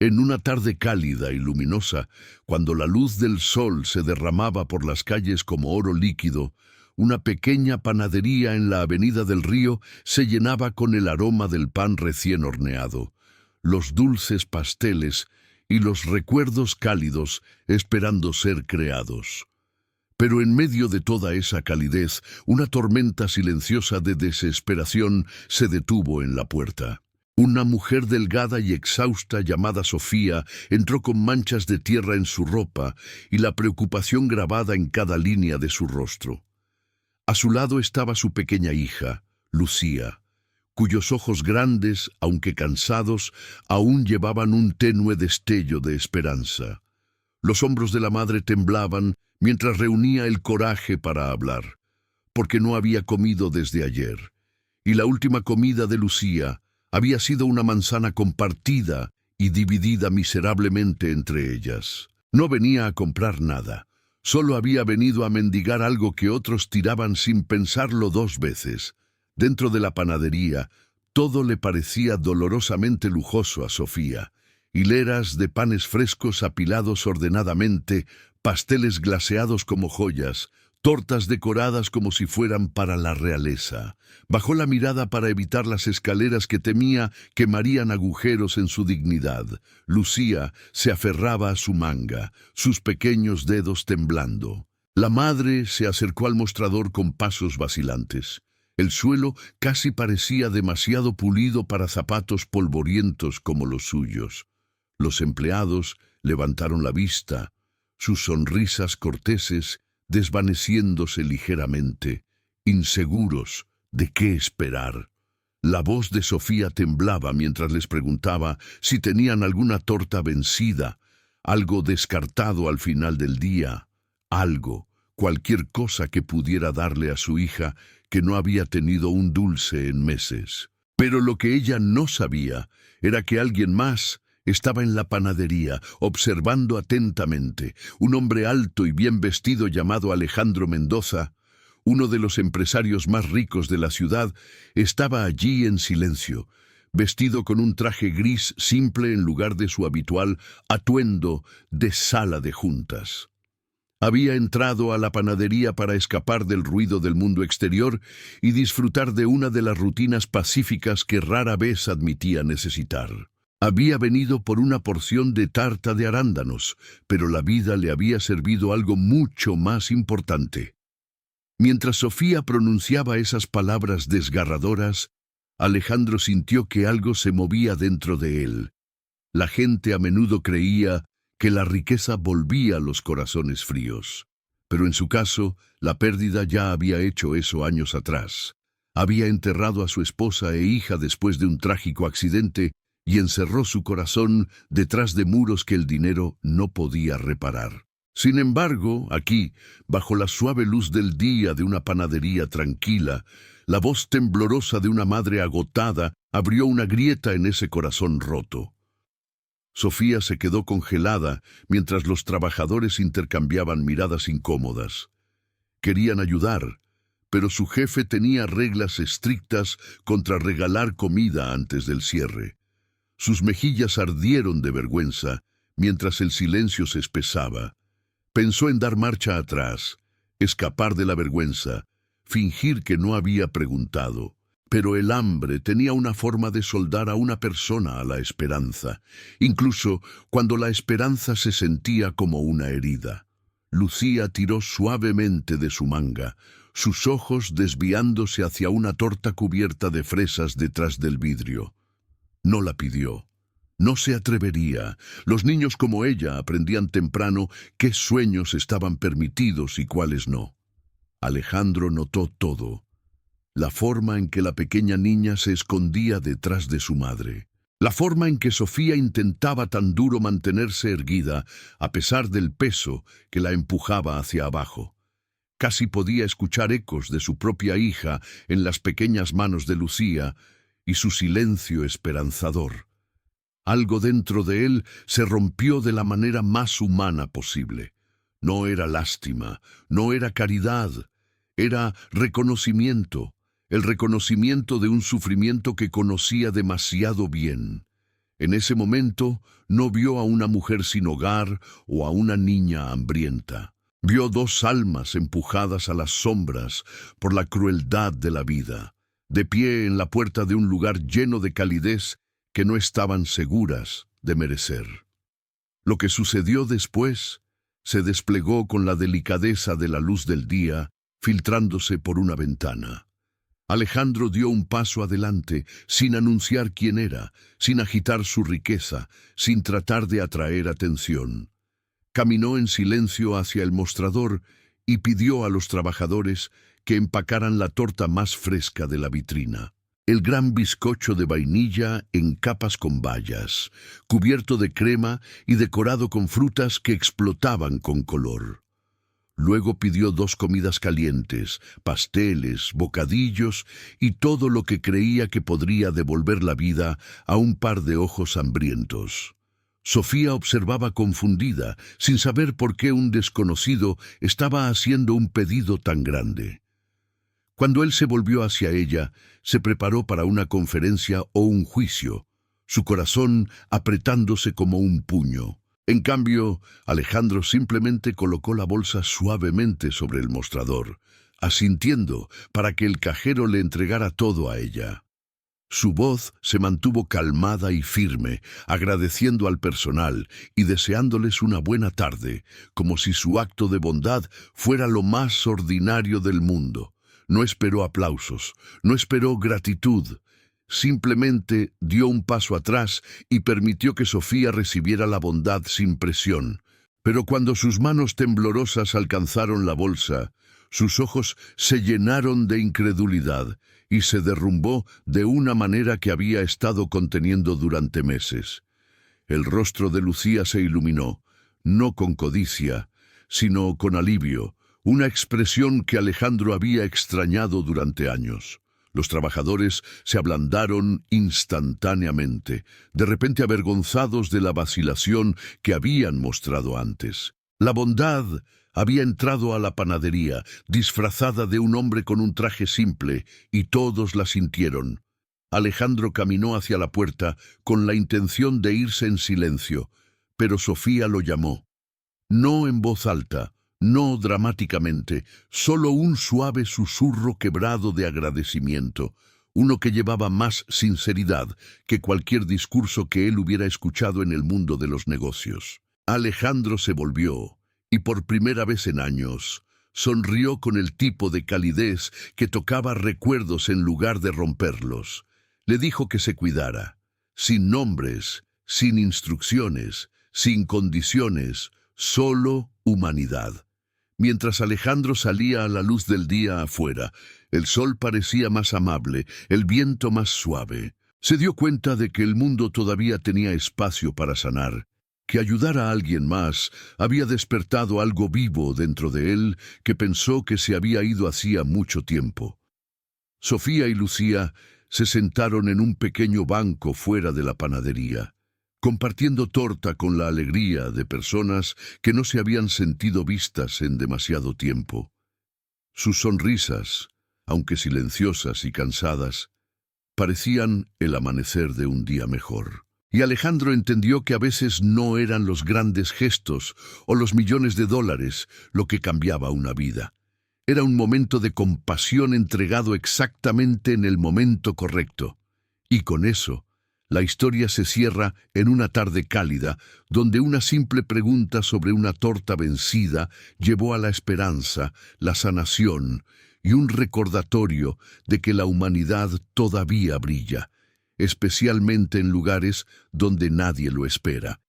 En una tarde cálida y luminosa, cuando la luz del sol se derramaba por las calles como oro líquido, una pequeña panadería en la avenida del Río se llenaba con el aroma del pan recién horneado, los dulces pasteles y los recuerdos cálidos esperando ser creados. Pero en medio de toda esa calidez, una tormenta silenciosa de desesperación se detuvo en la puerta. Una mujer delgada y exhausta llamada Sofía entró con manchas de tierra en su ropa y la preocupación grabada en cada línea de su rostro. A su lado estaba su pequeña hija, Lucía, cuyos ojos grandes, aunque cansados, aún llevaban un tenue destello de esperanza. Los hombros de la madre temblaban mientras reunía el coraje para hablar, porque no había comido desde ayer, y la última comida de Lucía había sido una manzana compartida y dividida miserablemente entre ellas. No venía a comprar nada, solo había venido a mendigar algo que otros tiraban sin pensarlo dos veces. Dentro de la panadería, todo le parecía dolorosamente lujoso a Sofía. Hileras de panes frescos apilados ordenadamente, pasteles glaseados como joyas, tortas decoradas como si fueran para la realeza. Bajó la mirada para evitar las escaleras que temía quemarían agujeros en su dignidad. Lucía se aferraba a su manga, sus pequeños dedos temblando. La madre se acercó al mostrador con pasos vacilantes. El suelo casi parecía demasiado pulido para zapatos polvorientos como los suyos. Los empleados levantaron la vista, sus sonrisas corteses desvaneciéndose ligeramente, inseguros de qué esperar. La voz de Sofía temblaba mientras les preguntaba si tenían alguna torta vencida, algo descartado al final del día, algo, cualquier cosa que pudiera darle a su hija que no había tenido un dulce en meses. Pero lo que ella no sabía era que alguien más estaba en la panadería, observando atentamente. Un hombre alto y bien vestido llamado Alejandro Mendoza, uno de los empresarios más ricos de la ciudad, estaba allí en silencio, vestido con un traje gris simple en lugar de su habitual atuendo de sala de juntas. Había entrado a la panadería para escapar del ruido del mundo exterior y disfrutar de una de las rutinas pacíficas que rara vez admitía necesitar. Había venido por una porción de tarta de arándanos, pero la vida le había servido algo mucho más importante. Mientras Sofía pronunciaba esas palabras desgarradoras, Alejandro sintió que algo se movía dentro de él. La gente a menudo creía que la riqueza volvía los corazones fríos. Pero en su caso, la pérdida ya había hecho eso años atrás. Había enterrado a su esposa e hija después de un trágico accidente y encerró su corazón detrás de muros que el dinero no podía reparar. Sin embargo, aquí, bajo la suave luz del día de una panadería tranquila, la voz temblorosa de una madre agotada abrió una grieta en ese corazón roto. Sofía se quedó congelada mientras los trabajadores intercambiaban miradas incómodas. Querían ayudar, pero su jefe tenía reglas estrictas contra regalar comida antes del cierre. Sus mejillas ardieron de vergüenza mientras el silencio se espesaba. Pensó en dar marcha atrás, escapar de la vergüenza, fingir que no había preguntado. Pero el hambre tenía una forma de soldar a una persona a la esperanza, incluso cuando la esperanza se sentía como una herida. Lucía tiró suavemente de su manga, sus ojos desviándose hacia una torta cubierta de fresas detrás del vidrio. No la pidió. No se atrevería. Los niños como ella aprendían temprano qué sueños estaban permitidos y cuáles no. Alejandro notó todo. La forma en que la pequeña niña se escondía detrás de su madre. La forma en que Sofía intentaba tan duro mantenerse erguida, a pesar del peso que la empujaba hacia abajo. Casi podía escuchar ecos de su propia hija en las pequeñas manos de Lucía y su silencio esperanzador. Algo dentro de él se rompió de la manera más humana posible. No era lástima, no era caridad, era reconocimiento. El reconocimiento de un sufrimiento que conocía demasiado bien. En ese momento no vio a una mujer sin hogar o a una niña hambrienta. Vio dos almas empujadas a las sombras por la crueldad de la vida, de pie en la puerta de un lugar lleno de calidez que no estaban seguras de merecer. Lo que sucedió después se desplegó con la delicadeza de la luz del día filtrándose por una ventana. Alejandro dio un paso adelante, sin anunciar quién era, sin agitar su riqueza, sin tratar de atraer atención. Caminó en silencio hacia el mostrador y pidió a los trabajadores que empacaran la torta más fresca de la vitrina. El gran bizcocho de vainilla en capas con bayas, cubierto de crema y decorado con frutas que explotaban con color. Luego pidió 2 comidas calientes, pasteles, bocadillos y todo lo que creía que podría devolver la vida a un par de ojos hambrientos. Sofía observaba confundida, sin saber por qué un desconocido estaba haciendo un pedido tan grande. Cuando él se volvió hacia ella, se preparó para una conferencia o un juicio, su corazón apretándose como un puño. En cambio, Alejandro simplemente colocó la bolsa suavemente sobre el mostrador, asintiendo para que el cajero le entregara todo a ella. Su voz se mantuvo calmada y firme, agradeciendo al personal y deseándoles una buena tarde, como si su acto de bondad fuera lo más ordinario del mundo. No esperó aplausos, no esperó gratitud. Simplemente dio un paso atrás y permitió que Sofía recibiera la bondad sin presión. Pero cuando sus manos temblorosas alcanzaron la bolsa, sus ojos se llenaron de incredulidad y se derrumbó de una manera que había estado conteniendo durante meses. El rostro de Lucía se iluminó, no con codicia, sino con alivio, una expresión que Alejandro había extrañado durante años. Los trabajadores se ablandaron instantáneamente, de repente avergonzados de la vacilación que habían mostrado antes. La bondad había entrado a la panadería, disfrazada de un hombre con un traje simple, y todos la sintieron. Alejandro caminó hacia la puerta con la intención de irse en silencio, pero Sofía lo llamó. No en voz alta, no dramáticamente, solo un suave susurro quebrado de agradecimiento, uno que llevaba más sinceridad que cualquier discurso que él hubiera escuchado en el mundo de los negocios. Alejandro se volvió, y por primera vez en años, sonrió con el tipo de calidez que tocaba recuerdos en lugar de romperlos. Le dijo que se cuidara, sin nombres, sin instrucciones, sin condiciones, solo humanidad. Mientras Alejandro salía a la luz del día afuera, el sol parecía más amable, el viento más suave. Se dio cuenta de que el mundo todavía tenía espacio para sanar, que ayudar a alguien más había despertado algo vivo dentro de él que pensó que se había ido hacía mucho tiempo. Sofía y Lucía se sentaron en un pequeño banco fuera de la panadería, compartiendo torta con la alegría de personas que no se habían sentido vistas en demasiado tiempo. Sus sonrisas, aunque silenciosas y cansadas, parecían el amanecer de un día mejor. Y Alejandro entendió que a veces no eran los grandes gestos o los millones de dólares lo que cambiaba una vida. Era un momento de compasión entregado exactamente en el momento correcto. Y con eso, la historia se cierra en una tarde cálida, donde una simple pregunta sobre una torta vencida llevó a la esperanza, la sanación y un recordatorio de que la humanidad todavía brilla, especialmente en lugares donde nadie lo espera.